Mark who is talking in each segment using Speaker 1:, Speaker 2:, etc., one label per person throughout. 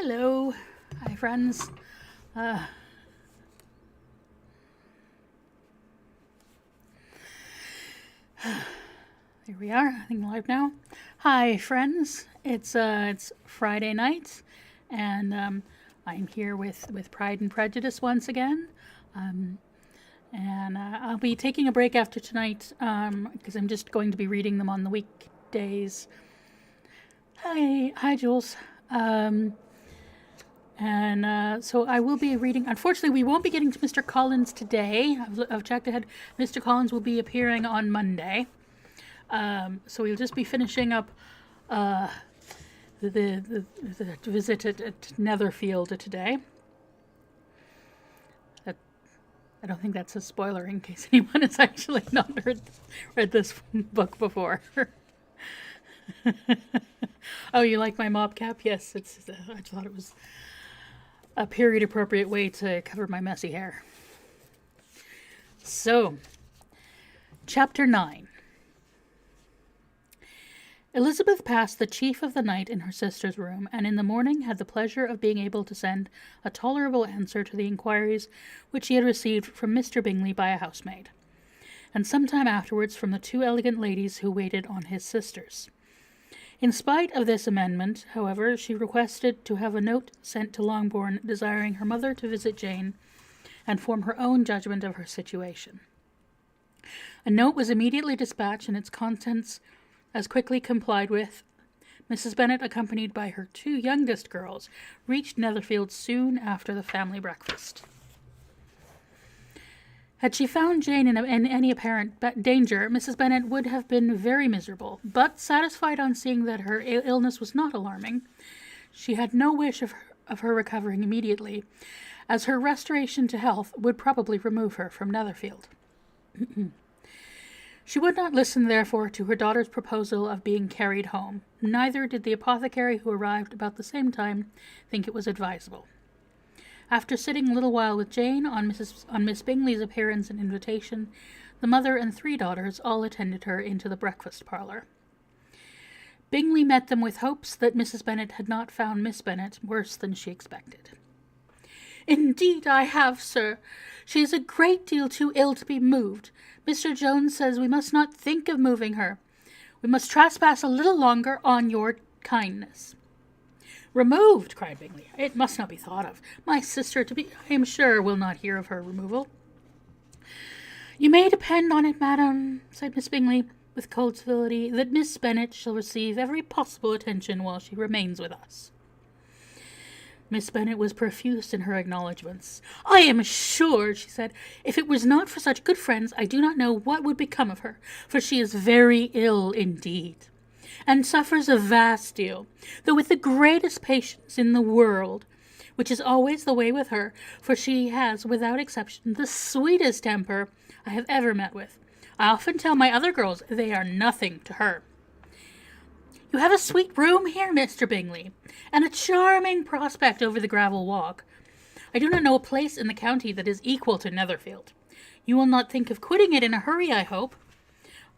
Speaker 1: Hello. Hi, friends. Uh, Here we are. I think live now. Hi, friends. It's Friday night, and I'm here with Pride and Prejudice once again. And I'll be taking a break after tonight because I'm just going to be reading them on the weekdays. Hi, Jules. Um, and so I will be reading. Unfortunately, we won't be getting to Mr. Collins today. I've checked ahead. Mr. Collins will be appearing on Monday. So we'll just be finishing up the visit at Netherfield today. I don't think that's a spoiler in case anyone has actually not read this book before. Oh, you like my mob cap? Yes, I thought it was a period appropriate way to cover my messy hair. So, Chapter 9. Elizabeth passed the chief of the night in her sister's room, and in the morning had the pleasure of being able to send a tolerable answer to the inquiries which she had received from Mr. Bingley by a housemaid, and some time afterwards from the two elegant ladies who waited on his sisters. In spite of this amendment, however, she requested to have a note sent to Longbourn desiring her mother to visit Jane and form her own judgment of her situation. A note was immediately dispatched, and its contents as quickly complied with. Mrs. Bennet, accompanied by her two youngest girls, reached Netherfield soon after the family breakfast. Had she found Jane in any apparent danger, Mrs. Bennet would have been very miserable, but satisfied on seeing that her illness was not alarming, she had no wish of her recovering immediately, as her restoration to health would probably remove her from Netherfield. She would not listen, therefore, to her daughter's proposal of being carried home. Neither did the apothecary, who arrived about the same time, think it was advisable. After sitting a little while with Jane on Miss Bingley's appearance and invitation, the mother and three daughters all attended her into the breakfast parlour. Bingley met them with hopes that Mrs. Bennet had not found Miss Bennet worse than she expected. "Indeed I have, sir. She is a great deal too ill to be moved. Mr. Jones says we must not think of moving her. We must trespass a little longer on your kindness." "Removed!" cried Bingley. "It must not be thought of. My sister, I am sure, will not hear of her removal." "You may depend on it, madam," said Miss Bingley, with cold civility, "that Miss Bennet shall receive every possible attention while she remains with us." Miss Bennet was profuse in her acknowledgments. "I am sure," she said, "if it was not for such good friends, I do not know what would become of her, for she is very ill indeed, and suffers a vast deal, though with the greatest patience in the world, which is always the way with her, for she has, without exception, the sweetest temper I have ever met with. I often tell my other girls they are nothing to her. You have a sweet room here, Mr. Bingley, and a charming prospect over the gravel walk. I do not know a place in the county that is equal to Netherfield. You will not think of quitting it in a hurry, I hope,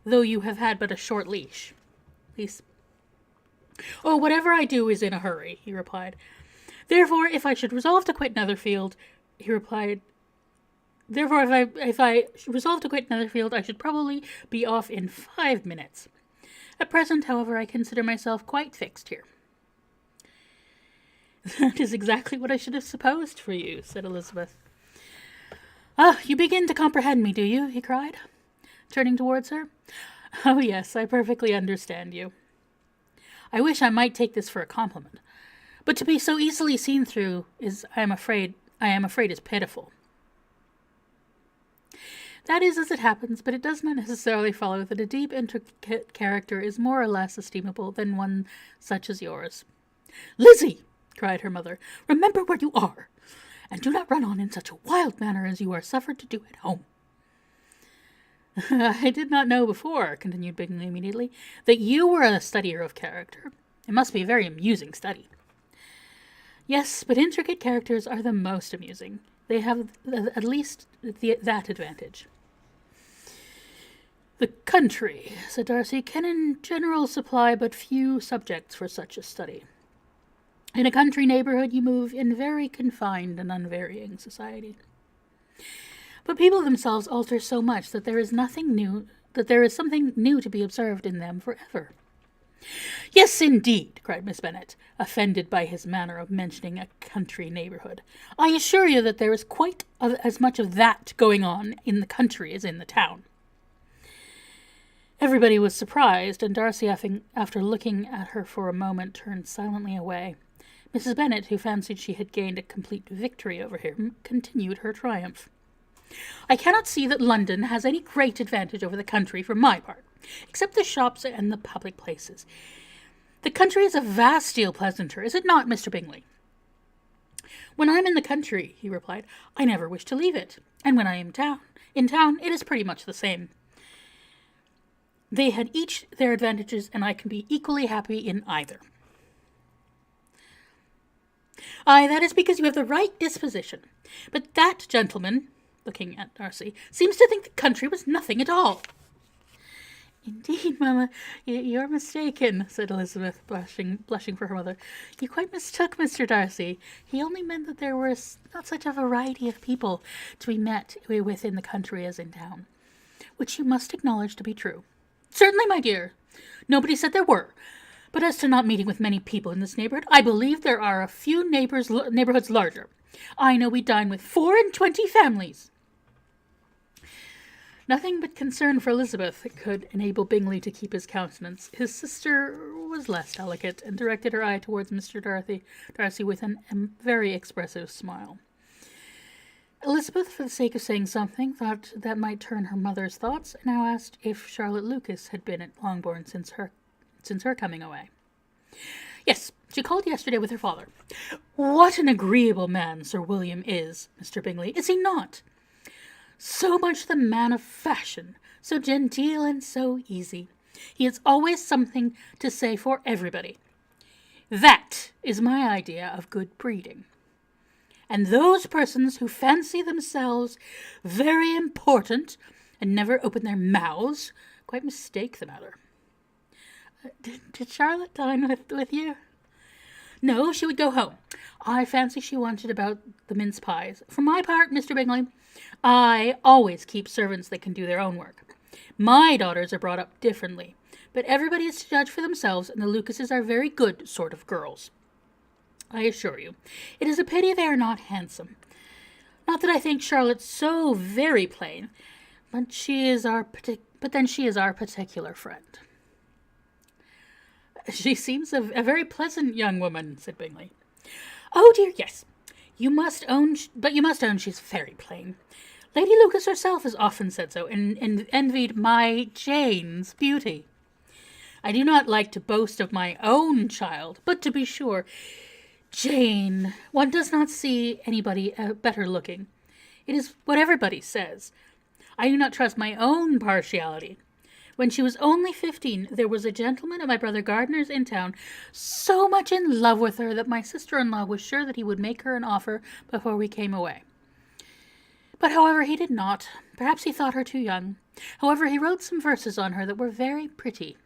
Speaker 1: though you have had but a short leash." "Oh, whatever I do is in a hurry," he replied. "Therefore, if I should resolve to quit Netherfield, if I resolve to quit Netherfield, I should probably be off in 5 minutes. At present, however, I consider myself quite fixed here." "That is exactly what I should have supposed for you," said Elizabeth. "Ah, you begin to comprehend me, do you?" he cried, turning towards her. "Oh, yes, I perfectly understand you. I wish I might take this for a compliment, but to be so easily seen through I am afraid is pitiful." "That is as it happens, but it does not necessarily follow that a deep, intricate character is more or less estimable than one such as yours." "Lizzie!" cried her mother, "remember where you are, and do not run on in such a wild manner as you are suffered to do at home." "I did not know before," continued Bingley immediately, "that you were a studier of character. It must be a very amusing study." "Yes, but intricate characters are the most amusing. They have at least that advantage." "The country," said Darcy, "can in general supply but few subjects for such a study." In a country neighborhood, you move in very confined and unvarying society. But people themselves alter so much that there is something new to be observed in them forever. Yes, indeed, cried Miss Bennet, offended by his manner of mentioning a country neighborhood. I assure you that there is quite as much of that going on in the country as in the town. Everybody was surprised, and Darcy, after looking at her for a moment, turned silently away. Mrs. Bennet, who fancied she had gained a complete victory over him, continued her triumph. I cannot see that London has any great advantage over the country for my part, except the shops and the public places. The country is a vast deal pleasanter, is it not, Mr. Bingley? When I am in the country, he replied, I never wish to leave it, and when I am in town, it is pretty much the same. They had each their advantages, and I can be equally happy in either. Aye, that is because you have the right disposition. But that gentleman, looking at Darcy, seems to think the country was nothing at all. Indeed, mamma, you're mistaken, said Elizabeth, blushing for her mother. You quite mistook Mr. Darcy. He only meant that there was not such a variety of people to be met with in the country as in town, which you must acknowledge to be true. Certainly, my dear. Nobody said there were. But as to not meeting with many people in this neighborhood, I believe there are a few neighborhoods larger. I know we dine with 24 families. Nothing but concern for Elizabeth could enable Bingley to keep his countenance. His sister was less delicate, and directed her eye towards Mr. Darcy with a very expressive smile. Elizabeth, for the sake of saying something, thought that might turn her mother's thoughts, and now asked if Charlotte Lucas had been at Longbourn since her coming away. Yes, she called yesterday with her father. What an agreeable man Sir William is, Mr. Bingley, is he not? So much the man of fashion, so genteel and so easy. He has always something to say for everybody. That is my idea of good breeding. And those persons who fancy themselves very important and never open their mouths quite mistake the matter. Did Charlotte dine with you? No, she would go home. I fancy she wanted about the mince pies. For my part, Mr. Bingley, I always keep servants that can do their own work. My daughters are brought up differently, but everybody is to judge for themselves, and the Lucases are very good sort of girls. I assure you, it is a pity they are not handsome. Not that I think Charlotte so very plain, but she is our particular friend. She seems a very pleasant young woman, said Bingley. Oh dear, yes. You must own she's very plain. Lady Lucas herself has often said so, and envied my Jane's beauty. I do not like to boast of my own child, but to be sure, Jane, one does not see anybody better looking. It is what everybody says. I do not trust my own partiality. When she was only 15, there was a gentleman at my brother Gardiner's in town so much in love with her that my sister-in-law was sure that he would make her an offer before we came away. But however, he did not. Perhaps he thought her too young. However, he wrote some verses on her that were very pretty.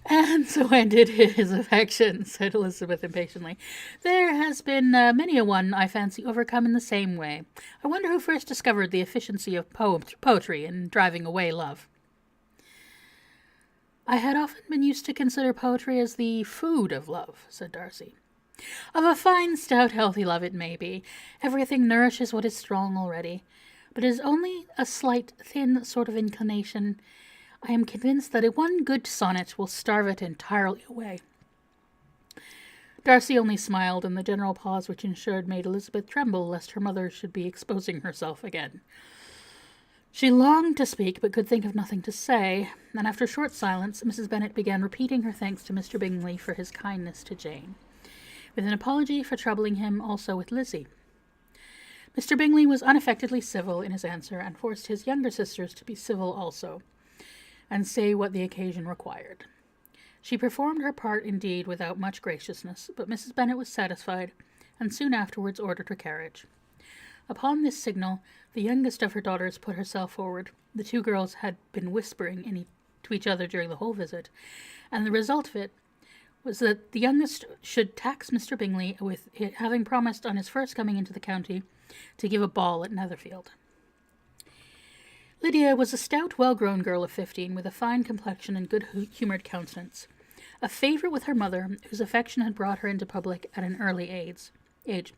Speaker 1: And so ended his affection, said Elizabeth impatiently. There has been many a one, I fancy, overcome in the same way. I wonder who first discovered the efficiency of poetry in driving away love. I had often been used to consider poetry as the food of love, said Darcy. Of a fine, stout, healthy love it may be. Everything nourishes what is strong already. But it is only a slight, thin sort of inclination. I am convinced that one good sonnet will starve it entirely away. Darcy only smiled, and the general pause which ensued made Elizabeth tremble lest her mother should be exposing herself again. She longed to speak, but could think of nothing to say, and after a short silence, Mrs. Bennet began repeating her thanks to Mr. Bingley for his kindness to Jane, with an apology for troubling him also with Lizzie. Mr. Bingley was unaffectedly civil in his answer, and forced his younger sisters to be civil also, and say what the occasion required. She performed her part, indeed, without much graciousness, but Mrs. Bennet was satisfied, and soon afterwards ordered her carriage. Upon this signal, the youngest of her daughters put herself forward. The two girls had been whispering to each other during the whole visit, and the result of it was that the youngest should tax Mr. Bingley with having promised on his first coming into the county to give a ball at Netherfield. Lydia was a stout, well-grown girl of 15, with a fine complexion and good-humoured countenance, a favourite with her mother, whose affection had brought her into public at an early age.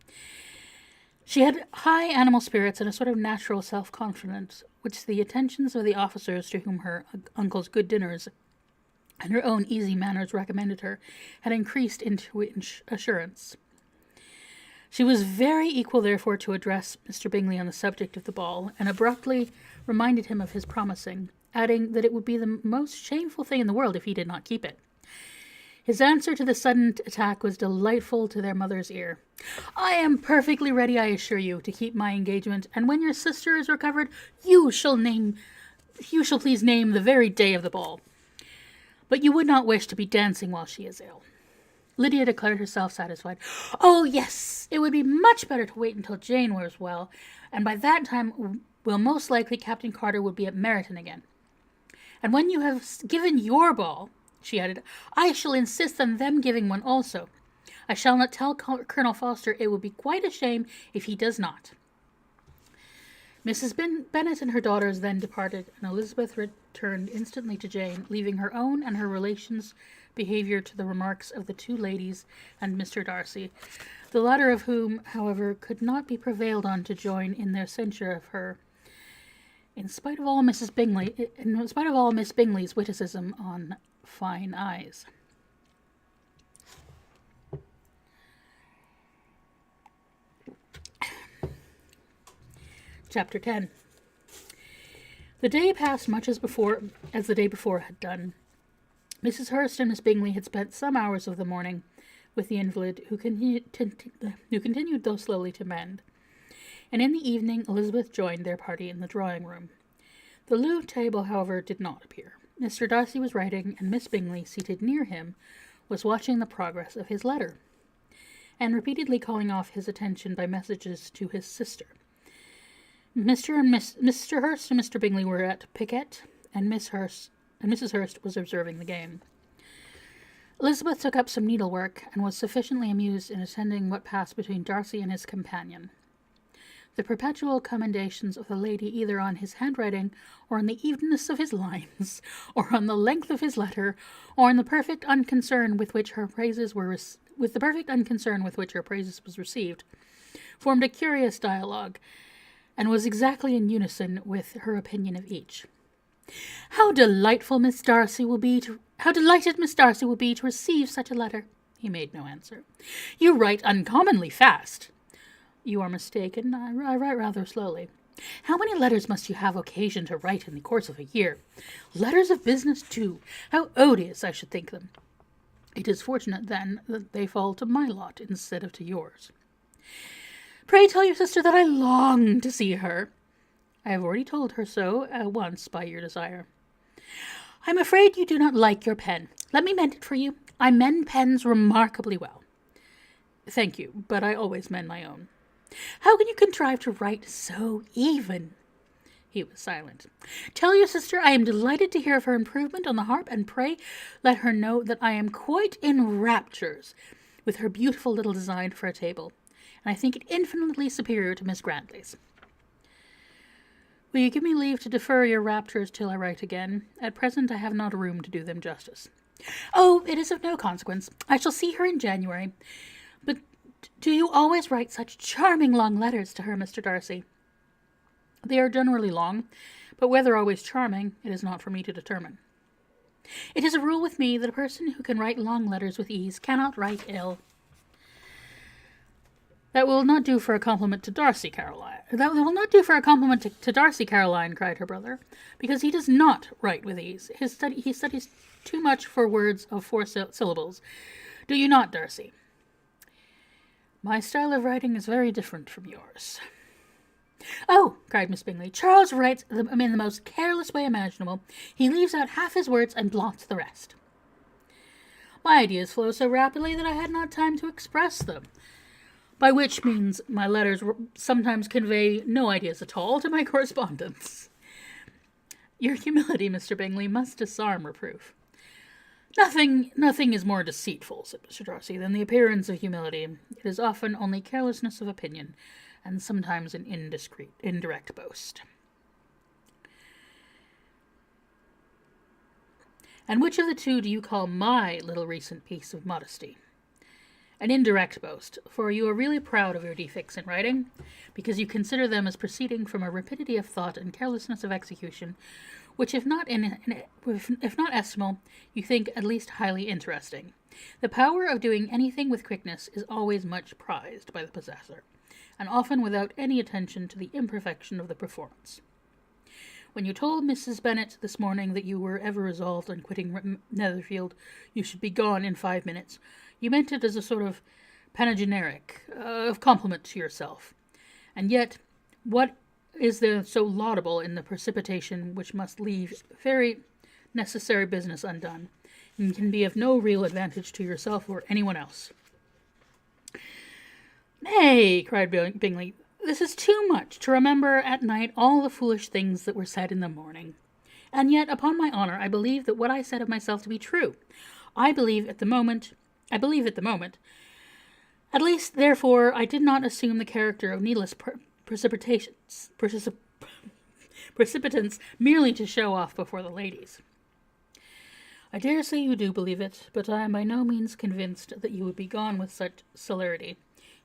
Speaker 1: She had high animal spirits and a sort of natural self-confidence, which the attentions of the officers to whom her uncle's good dinners and her own easy manners recommended her had increased into assurance. She was very equal, therefore, to address Mr. Bingley on the subject of the ball, and abruptly reminded him of his promising, adding that it would be the most shameful thing in the world if he did not keep it. His answer to the sudden attack was delightful to their mother's ear. "I am perfectly ready, I assure you, to keep my engagement, and when your sister is recovered, you shall please name the very day of the ball. But you would not wish to be dancing while she is ill." Lydia declared herself satisfied. "Oh, yes, it would be much better to wait until Jane was well, and by that time most likely Captain Carter would be at Meryton again. And when you have given your ball," she added, "I shall insist on them giving one also. I shall not tell Colonel Foster. It would be quite a shame if he does not." Mrs. Bennet and her daughters then departed, and Elizabeth returned instantly to Jane, leaving her own and her relations' behaviour to the remarks of the two ladies and Mr. Darcy, the latter of whom, however, could not be prevailed on to join in their censure of her, in spite of all Miss Bingley's witticism on fine eyes. Chapter 10. The day passed much as the day before had done. Mrs. Hurst and Miss Bingley had spent some hours of the morning with the invalid, who continued, though slowly, to mend, and in the evening Elizabeth joined their party in the drawing-room. The loo table, however, did not appear. Mr. Darcy was writing, and Miss Bingley, seated near him, was watching the progress of his letter, and repeatedly calling off his attention by messages to his sister. Mr. Hurst and Mr. Bingley were at piquet, and Mrs. Hurst was observing the game. Elizabeth took up some needlework, and was sufficiently amused in attending what passed between Darcy and his companion. The perpetual commendations of the lady either on his handwriting, or on the evenness of his lines, or on the length of his letter, or on the perfect unconcern with which her praises was received, formed a curious dialogue, and was exactly in unison with her opinion of each. How delighted Miss Darcy will be to receive such a letter." He made no answer. "You write uncommonly fast." "You are mistaken. I write rather slowly." "How many letters must you have occasion to write in the course of a year? Letters of business, too. How odious I should think them." "It is fortunate, then, that they fall to my lot instead of to yours." "Pray tell your sister that I long to see her." "I have already told her so once by your desire." "I'm afraid you do not like your pen. Let me mend it for you. I mend pens remarkably well." "Thank you, but I always mend my own." "How can you contrive to write so even?" He was silent. "Tell your sister I am delighted to hear of her improvement on the harp, and pray let her know that I am quite in raptures with her beautiful little design for a table, and I think it infinitely superior to Miss Grantley's." "Will you give me leave to defer your raptures till I write again? At present I have not room to do them justice." "Oh, it is of no consequence. I shall see her in January. But do you always write such charming long letters to her, Mr. Darcy?" "They are generally long, but whether always charming, it is not for me to determine." "It is a rule with me that a person who can write long letters with ease cannot write ill." "That will not do for a compliment to Darcy, Caroline." "That will not do for a compliment to Darcy, Caroline," cried her brother, "because he does not write with ease. He studies too much for words of 4 syllables. Do you not, Darcy?" "My style of writing is very different from yours." "Oh," cried Miss Bingley, "Charles writes them in the most careless way imaginable. He leaves out half his words and blots the rest." "My ideas flow so rapidly that I had not time to express them, by which means my letters sometimes convey no ideas at all to my correspondents." "Your humility, Mr. Bingley, must disarm reproof." Nothing is more deceitful, said Mr. Darcy, than the appearance of humility. It is often only carelessness of opinion, and sometimes an indirect boast. And which of the two do you call my little recent piece of modesty? An indirect boast, for you are really proud of your defects in writing, because you consider them as proceeding from a rapidity of thought and carelessness of execution, which, if not estimable, you think at least highly interesting. The power of doing anything with quickness is always much prized by the possessor, and often without any attention to the imperfection of the performance. When you told Mrs. Bennet this morning that you were ever resolved on quitting Netherfield, you should be gone in 5 minutes. You meant it as a sort of panegyric, of compliment to yourself. And yet, what is there so laudable in the precipitation which must leave very necessary business undone, and can be of no real advantage to yourself or anyone else? Nay, cried Bingley, this is too much, to remember at night all the foolish things that were said in the morning. And yet, upon my honour, I believe that what I said of myself to be true. I believe at the moment. At least, therefore, I did not assume the character of needless precipitance merely to show off before the ladies. I dare say you do believe it, but I am by no means convinced that you would be gone with such celerity.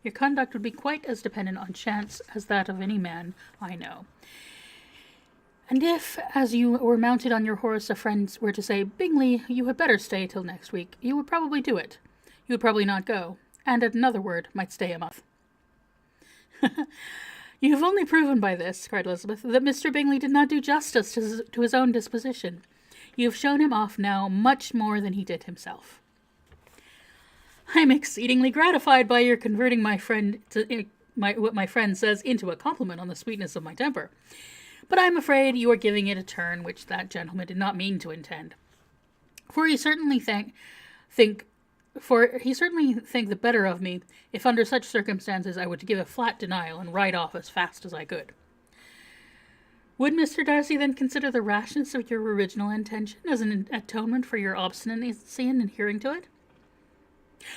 Speaker 1: Your conduct would be quite as dependent on chance as that of any man I know. And if, as you were mounted on your horse, a friend were to say, Bingley, you had better stay till next week, you would probably do it. You would probably not go, and at another word might stay a month. You have only proven by this, cried Elizabeth, that Mr. Bingley did not do justice to his own disposition. You have shown him off now much more than he did himself. I am exceedingly gratified by your converting my friend what my friend says into a compliment on the sweetness of my temper. But I am afraid you are giving it a turn which that gentleman did not mean to intend. For he certainly think the better of me if under such circumstances I were to give a flat denial and ride off as fast as I could. Would Mr. Darcy then consider the rashness of your original intention as an atonement for your obstinacy in adhering to it?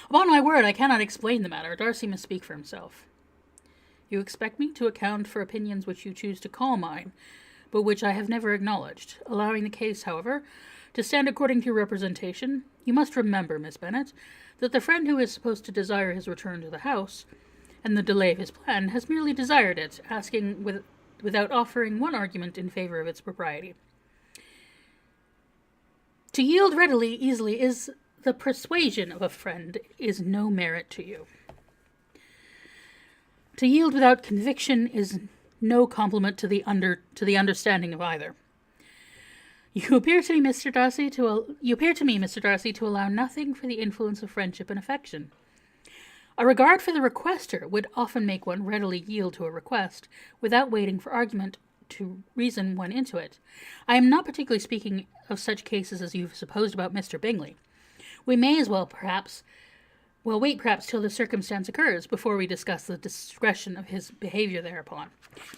Speaker 1: Upon my word, I cannot explain the matter. Darcy must speak for himself. You expect me to account for opinions which you choose to call mine, but which I have never acknowledged. Allowing the case, however, to stand according to your representation, you must remember, Miss Bennet, that the friend who is supposed to desire his return to the house, and the delay of his plan, has merely desired it, asking without offering one argument in favour of its propriety. To yield easily is the persuasion of a friend is no merit to you. To yield without conviction is no compliment to the understanding of either. You appear to me, Mr. Darcy, to allow nothing for the influence of friendship and affection. A regard for the requester would often make one readily yield to a request, without waiting for argument to reason one into it. I am not particularly speaking of such cases as you've supposed about Mr. Bingley. We may as well wait perhaps till the circumstance occurs, before we discuss the discretion of his behaviour thereupon.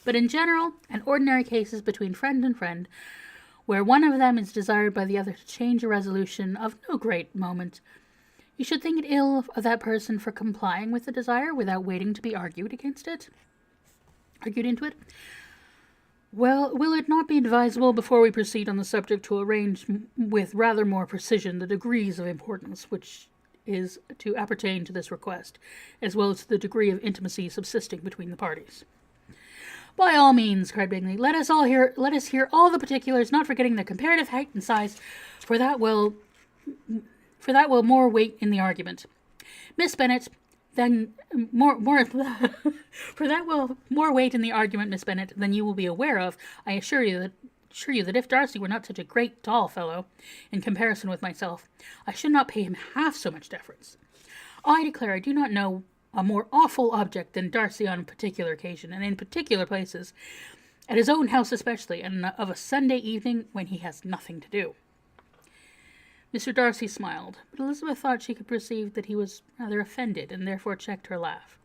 Speaker 1: But in general, and ordinary cases between friend and friend, where one of them is desired by the other to change a resolution of no great moment, you should think it ill of that person for complying with the desire without waiting to be argued into it. Well, will it not be advisable, before we proceed on the subject, to arrange with rather more precision the degrees of importance which is to appertain to this request, as well as the degree of intimacy subsisting between the parties? By all means, cried Bingley. Let us hear all the particulars, not forgetting the comparative height and size, for that will more weight in the argument. Miss Bennet, then for that will more weight in the argument, Miss Bennet, than you will be aware of. I assure you that if Darcy were not such a great tall fellow, in comparison with myself, I should not pay him half so much deference. I declare I do not know a more awful object than Darcy on a particular occasion, and in particular places, at his own house especially, and of a Sunday evening when he has nothing to do. Mr. Darcy smiled, but Elizabeth thought she could perceive that he was rather offended, and therefore checked her laugh.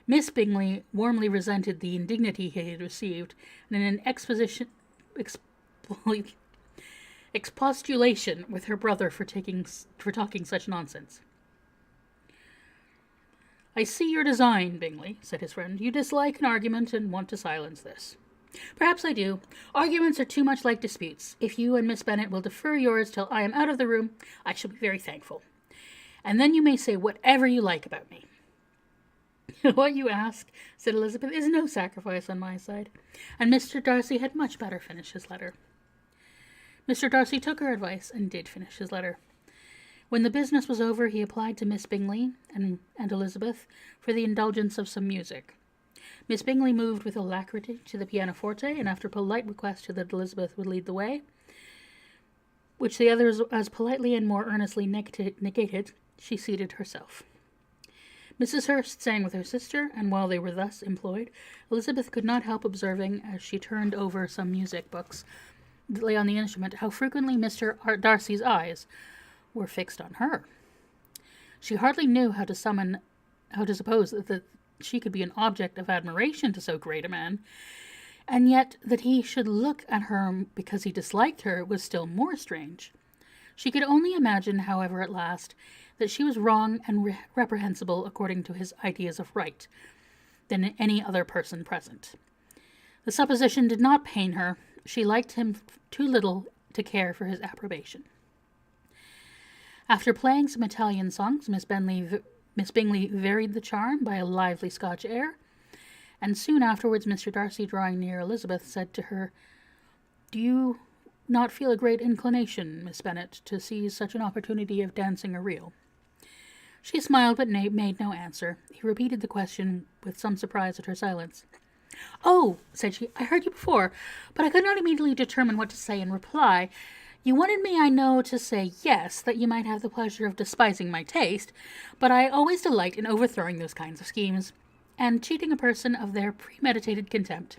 Speaker 1: Miss Bingley warmly resented the indignity he had received, and in an expostulation with her brother for talking such nonsense. "I see your design, Bingley," said his friend. "You dislike an argument and want to silence this." "Perhaps I do. Arguments are too much like disputes. If you and Miss Bennet will defer yours till I am out of the room, I shall be very thankful. And then you may say whatever you like about me." "What you ask," said Elizabeth, "is no sacrifice on my side." And Mr. Darcy had much better finish his letter. Mr. Darcy took her advice and did finish his letter. When the business was over, he applied to Miss Bingley and Elizabeth for the indulgence of some music. Miss Bingley moved with alacrity to the pianoforte, and after polite request that Elizabeth would lead the way, which the others as politely and more earnestly negated, she seated herself. Mrs. Hurst sang with her sister, and while they were thus employed, Elizabeth could not help observing, as she turned over some music books that lay on the instrument, how frequently Mr. Darcy's eyes were fixed on her. She hardly knew how to suppose that she could be an object of admiration to so great a man, and yet that he should look at her because he disliked her was still more strange. She could only imagine, however, at last, that she was wrong and reprehensible according to his ideas of right, than any other person present. The supposition did not pain her. She liked him too little to care for his approbation. After playing some Italian songs, Miss Bingley varied the charm by a lively Scotch air, and soon afterwards Mr. Darcy, drawing near Elizabeth, said to her, "Do you not feel a great inclination, Miss Bennet, to seize such an opportunity of dancing a reel?" She smiled, but made no answer. He repeated the question with some surprise at her silence. "Oh," said she, "I heard you before, but I could not immediately determine what to say in reply. You wanted me, I know, to say yes, that you might have the pleasure of despising my taste, but I always delight in overthrowing those kinds of schemes, and cheating a person of their premeditated contempt.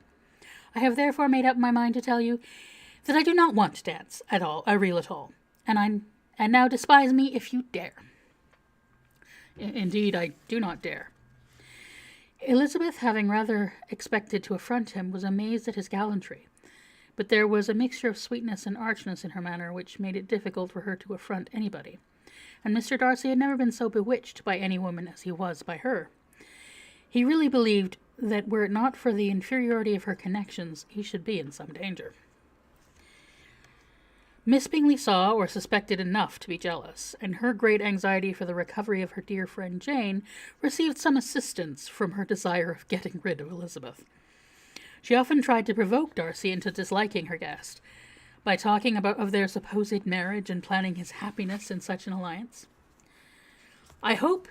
Speaker 1: I have therefore made up my mind to tell you that I do not want to dance a reel at all, and now despise me if you dare." "Indeed, I do not dare." Elizabeth, having rather expected to affront him, was amazed at his gallantry, but there was a mixture of sweetness and archness in her manner which made it difficult for her to affront anybody, and Mr. Darcy had never been so bewitched by any woman as he was by her. He really believed that were it not for the inferiority of her connections, he should be in some danger. Miss Bingley saw or suspected enough to be jealous, and her great anxiety for the recovery of her dear friend Jane received some assistance from her desire of getting rid of Elizabeth. She often tried to provoke Darcy into disliking her guest, by talking of their supposed marriage and planning his happiness in such an alliance. "I hope,"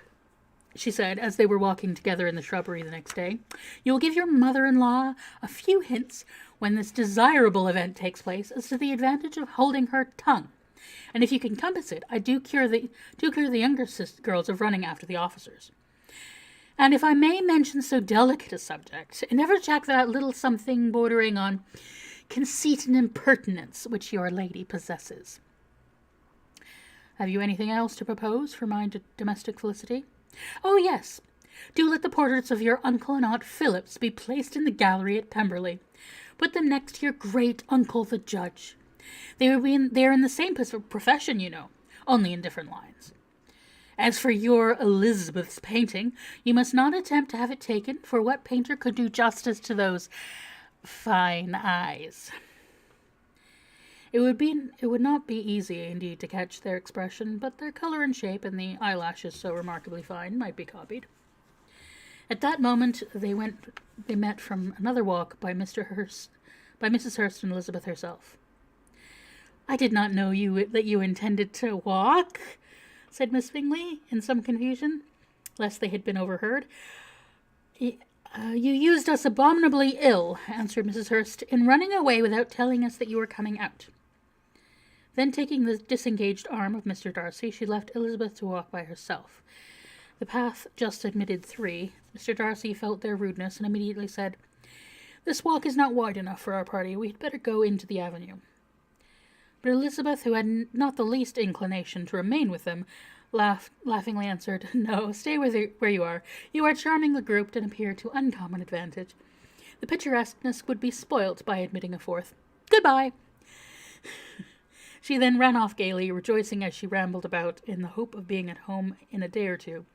Speaker 1: she said, as they were walking together in the shrubbery the next day, "you will give your mother-in-law a few hints when this desirable event takes place as to the advantage of holding her tongue. And if you can compass it, I do cure the younger girls of running after the officers. And if I may mention so delicate a subject, never check that little something bordering on conceit and impertinence which your lady possesses. Have you anything else to propose for my domestic felicity? Oh, yes. Do let the portraits of your uncle and Aunt Phillips be placed in the gallery at Pemberley. Put them next to your great uncle the judge. They are in the same profession, you know, only in different lines. As for your Elizabeth's painting, you must not attempt to have it taken, for what painter could do justice to those fine eyes? It would not be easy, indeed, to catch their expression, but their color and shape, and the eyelashes so remarkably fine, might be copied. At that moment they met from another walk by Mrs. Hurst and Elizabeth herself. I did not know that you intended to walk, said Miss Bingley, in some confusion, lest they had been overheard. You used us abominably ill, answered Mrs. Hurst, in running away without telling us that you were coming out. Then, taking the disengaged arm of Mr. Darcy, she left Elizabeth to walk by herself. The path just admitted 3. Mr. Darcy felt their rudeness and immediately said, This walk is not wide enough for our party. We had better go into the avenue. But Elizabeth, who had not the least inclination to remain with them, laughingly answered, No, stay where you are. You are charmingly grouped and appear to uncommon advantage. The picturesqueness would be spoilt by admitting a fourth. Goodbye. She then ran off gaily, rejoicing as she rambled about in the hope of being at home in a day or two.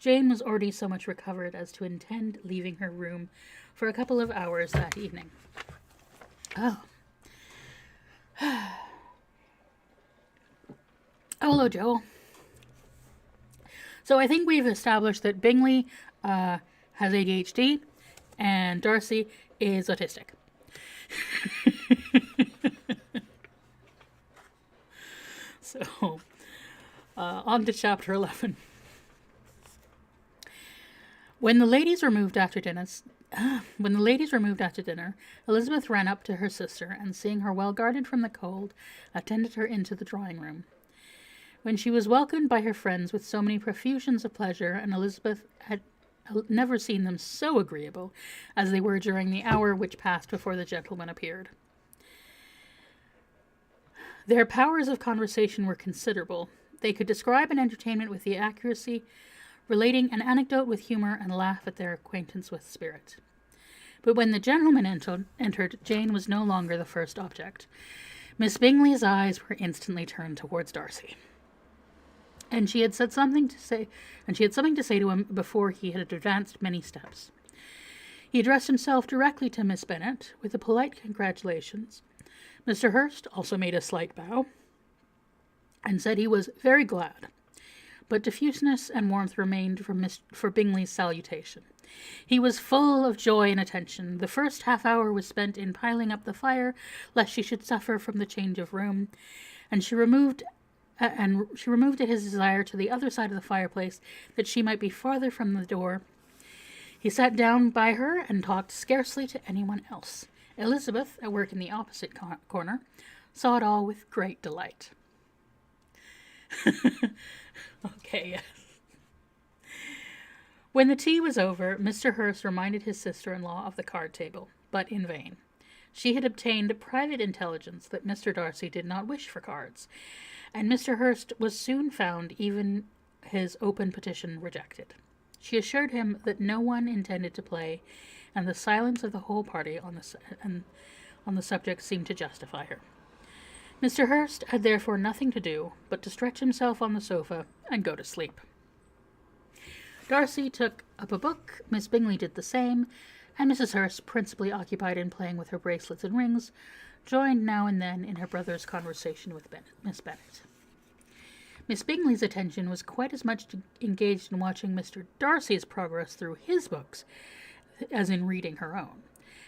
Speaker 1: Jane was already so much recovered as to intend leaving her room for a couple of hours that evening. Oh. Hello, Joel. So I think we've established that Bingley has ADHD and Darcy is autistic. So, on to chapter 11. When the ladies were moved after dinner, Elizabeth ran up to her sister, and seeing her well guarded from the cold, attended her into the drawing room. When she was welcomed by her friends with so many profusions of pleasure, and Elizabeth had never seen them so agreeable as they were during the hour which passed before the gentlemen appeared. Their powers of conversation were considerable. They could describe an entertainment with the accuracy, relating an anecdote with humour, and laugh at their acquaintance with spirit. But when the gentlemen entered, Jane was no longer the first object. Miss Bingley's eyes were instantly turned towards Darcy, and she had something to say to him before he had advanced many steps. He addressed himself directly to Miss Bennet with a polite congratulations. Mr. Hurst also made a slight bow, and said he was very glad, but diffuseness and warmth remained for Bingley's salutation. He was full of joy and attention. The first half-hour was spent in piling up the fire, lest she should suffer from the change of room, and she removed at his desire to the other side of the fireplace, that she might be farther from the door. He sat down by her and talked scarcely to anyone else. Elizabeth, at work in the opposite corner, saw it all with great delight. Okay. When the tea was over, Mr. Hurst reminded his sister-in-law of the card table, but in vain. She had obtained private intelligence that Mr. Darcy did not wish for cards, and Mr. Hurst was soon found even his open petition rejected. She assured him that no one intended to play, and the silence of the whole party on the subject seemed to justify her. Mr. Hurst had therefore nothing to do but to stretch himself on the sofa and go to sleep. Darcy took up a book, Miss Bingley did the same, and Mrs. Hurst, principally occupied in playing with her bracelets and rings, joined now and then in her brother's conversation with Miss Bennet. Miss Bingley's attention was quite as much engaged in watching Mr. Darcy's progress through his books as in reading her own,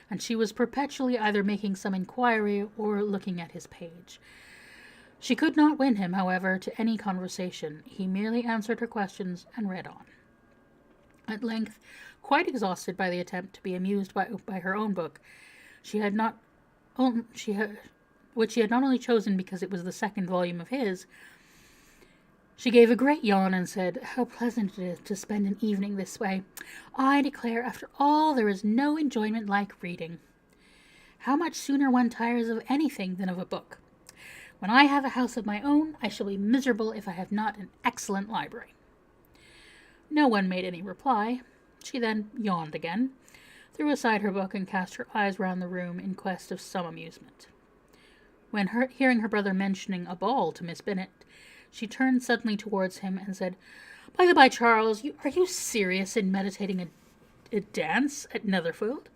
Speaker 1: and she was perpetually either making some inquiry or looking at his page. She could not win him, however, to any conversation. He merely answered her questions and read on. At length, quite exhausted by the attempt to be amused by her own book, which she had not only chosen because it was the second volume of his, she gave a great yawn and said, "How pleasant it is to spend an evening this way. I declare, after all, there is no enjoyment like reading. How much sooner one tires of anything than of a book. When I have a house of my own, I shall be miserable if I have not an excellent library." No one made any reply. She then yawned again, threw aside her book, and cast her eyes round the room in quest of some amusement. When hearing her brother mentioning a ball to Miss Bennet, she turned suddenly towards him and said, "By the by, Charles, are you serious in meditating a dance at Netherfield?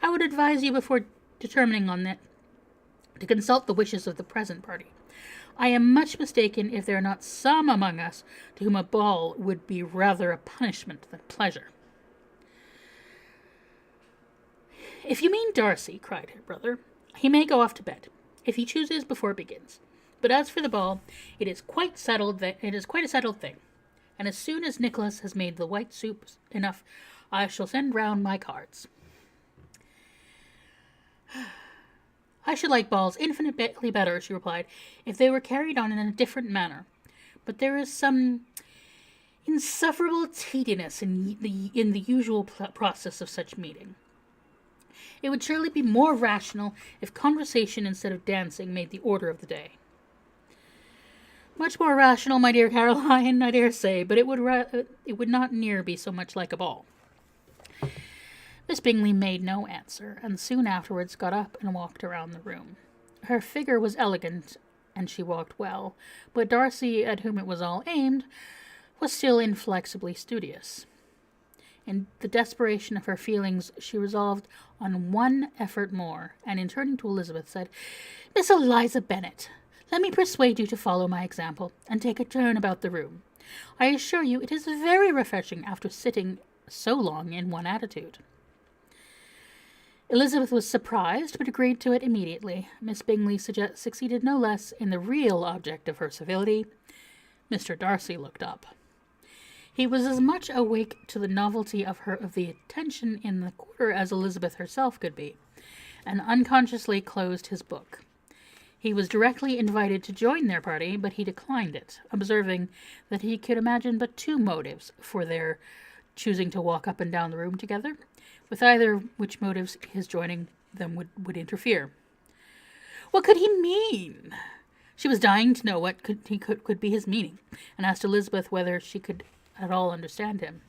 Speaker 1: I would advise you, before determining on it, to consult the wishes of the present party. I am much mistaken if there are not some among us to whom a ball would be rather a punishment than pleasure." "If you mean Darcy," cried her brother, "he may go off to bed, if he chooses, before it begins. But as for the ball, it is quite a settled thing, and as soon as Nicholas has made the white soup enough, I shall send round my cards." "I should like balls infinitely better," she replied, "if they were carried on in a different manner. But there is some insufferable tediousness in the usual process of such meeting. It would surely be more rational if conversation instead of dancing made the order of the day." "Much more rational, my dear Caroline, I dare say, but it would not near be so much like a ball." Miss Bingley made no answer, and soon afterwards got up and walked around the room. Her figure was elegant, and she walked well, but Darcy, at whom it was all aimed, was still inflexibly studious. In the desperation of her feelings, she resolved on one effort more, and in turning to Elizabeth said, "Miss Eliza Bennet, let me persuade you to follow my example, and take a turn about the room. I assure you it is very refreshing after sitting so long in one attitude." Elizabeth was surprised, but agreed to it immediately. Miss Bingley succeeded no less in the real object of her civility. Mr. Darcy looked up. He was as much awake to the novelty of the attention in the quarter as Elizabeth herself could be, and unconsciously closed his book. He was directly invited to join their party, but he declined it, observing that he could imagine but two motives for their choosing to walk up and down the room together, with either which motives his joining them would interfere. What could he mean? She was dying to know what could be his meaning, and asked Elizabeth whether she could at all understand him.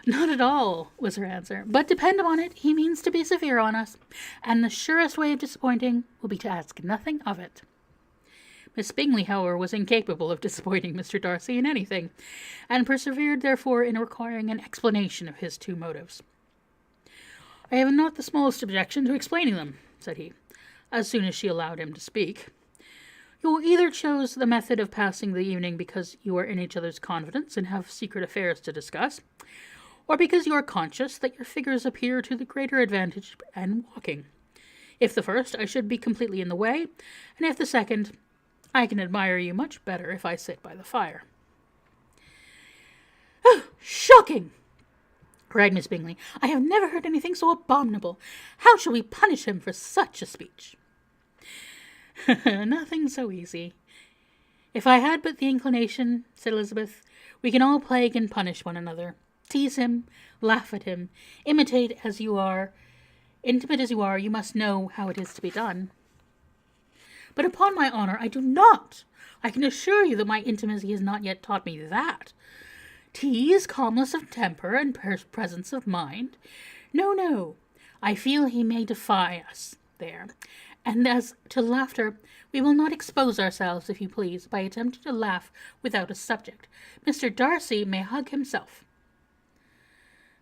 Speaker 1: "Not at all," was her answer, "but depend upon it, he means to be severe on us, and the surest way of disappointing will be to ask nothing of it." Miss Bingley, however, was incapable of disappointing Mr. Darcy in anything, and persevered therefore in requiring an explanation of his two motives. "I have not the smallest objection to explaining them," said he, as soon as she allowed him to speak. "You either chose the method of passing the evening because you are in each other's confidence and have secret affairs to discuss, or because you are conscious that your figures appear to the greater advantage in walking. If the first, I should be completely in the way, and if the second, I can admire you much better if I sit by the fire." "Oh, shocking!" cried Miss Bingley. "I have never heard anything so abominable. How shall we punish him for such a speech?" "Nothing so easy. If I had but the inclination," said Elizabeth, "we can all plague and punish one another. Tease him, laugh at him, intimate as you are, you must know how it is to be done." "But upon my honour, I do not. I can assure you that my intimacy has not yet taught me that. Tease, calmness of temper, and presence of mind. No. I feel he may defy us there. And as to laughter, we will not expose ourselves, if you please, by attempting to laugh without a subject. Mr. Darcy may hug himself."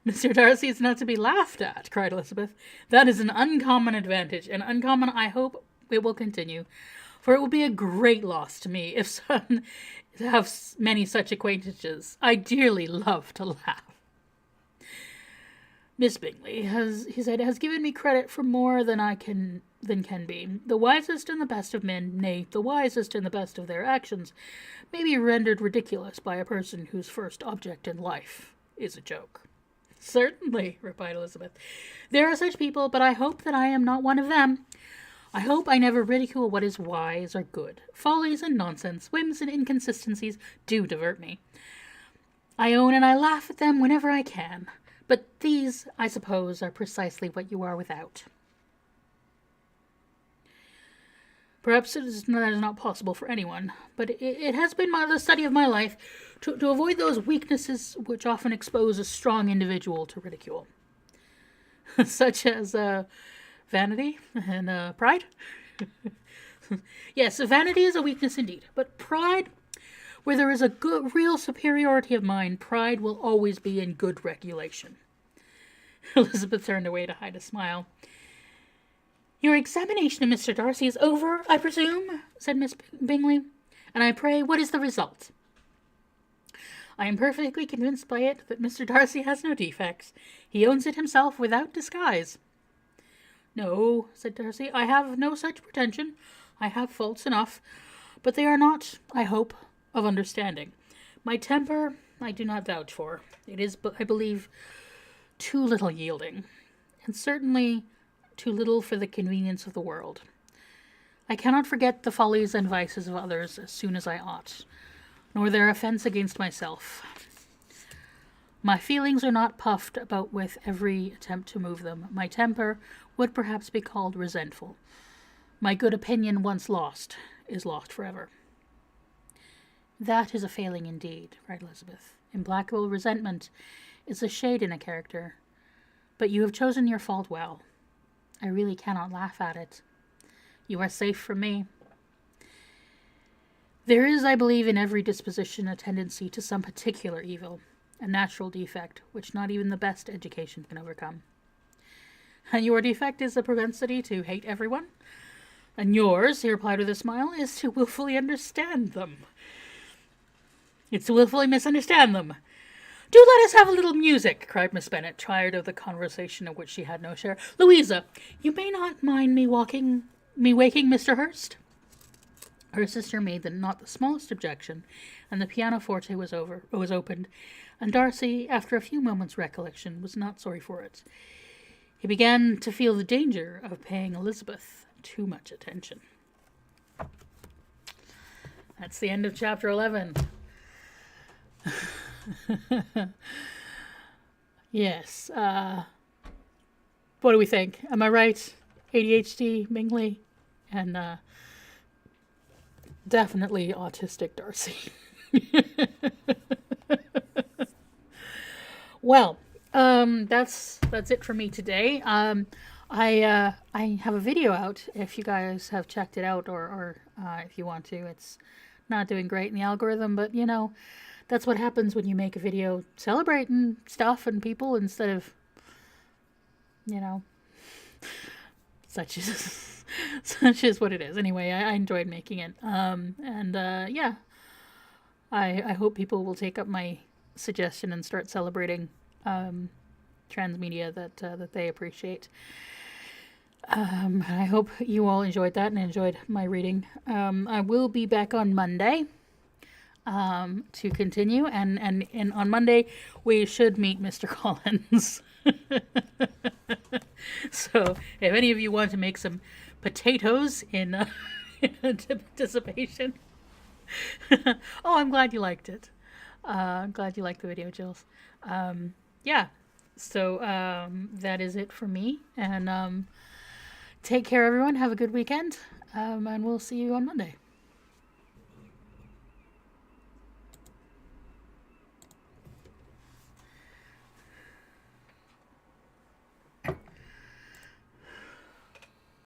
Speaker 1: "Mr. Darcy is not to be laughed at," cried Elizabeth. "That is an uncommon advantage, and uncommon I hope it will continue, for it will be a great loss to me if to have many such acquaintances. I dearly love to laugh." "Miss Bingley he said, has given me credit for more than can be. The wisest and the best of men, nay, the wisest and the best of their actions, may be rendered ridiculous by a person whose first object in life is a joke." "Certainly," replied Elizabeth. "There are such people, but I hope that I am not one of them. I hope I never ridicule what is wise or good. Follies and nonsense, whims and inconsistencies do divert me. I own and I laugh at them whenever I can. But these, I suppose, are precisely what you are without." "Perhaps that is not possible for anyone, but it has been the study of my life to avoid those weaknesses which often expose a strong individual to ridicule." "Such as vanity and pride?" "Yes, vanity is a weakness indeed, but pride, where there is a real superiority of mind, pride will always be in good regulation." Elizabeth turned away to hide a smile. "Your examination of Mr. Darcy is over, I presume?" said Miss Bingley. "And I pray, what is the result?" "I am perfectly convinced by it that Mr. Darcy has no defects. He owns it himself without disguise." "No," said Darcy, "I have no such pretension. I have faults enough, but they are not, I hope, of understanding. My temper I do not vouch for. It is, I believe, too little yielding, and certainly too little for the convenience of the world. I cannot forget the follies and vices of others as soon as I ought, nor their offence against myself. My feelings are not puffed about with every attempt to move them. My temper would perhaps be called resentful. My good opinion, once lost, is lost forever." "That is a failing indeed," cried Elizabeth. "Implacable resentment is a shade in a character. But you have chosen your fault well. I really cannot laugh at it. You are safe from me." There is, I believe, in every disposition a tendency to some particular evil, a natural defect, which not even the best education can overcome. And your defect is the propensity to hate everyone. And yours, he replied with a smile, is to willfully understand them. It's to willfully misunderstand them. Do let us have a little music, cried Miss Bennet, tired of the conversation of which she had no share. Louisa, you may not mind me waking Mr. Hurst? Her sister made not the smallest objection, and the pianoforte was opened, and Darcy, after a few moments' recollection, was not sorry for it. He began to feel the danger of paying Elizabeth too much attention. That's the end of chapter 11. Yes. What do we think? Am I right? ADHD, Mingley, and definitely autistic Darcy. Well, that's it for me today. I have a video out if you guys have checked it out, or if you want to. It's not doing great in the algorithm, but you know, that's what happens when you make a video celebrating stuff and people instead of, you know, such is what it is. Anyway, I enjoyed making it. Yeah, I hope people will take up my suggestion and start celebrating transmedia that they appreciate. I hope you all enjoyed that and enjoyed my reading. I will be back on Monday to continue, and on Monday we should meet Mr. Collins. So if any of you want to make some potatoes in anticipation. Oh, I'm glad you liked it. I'm glad you liked the video, Jills. Yeah, so that is it for me, and take care, everyone. Have a good weekend, and we'll see you on Monday.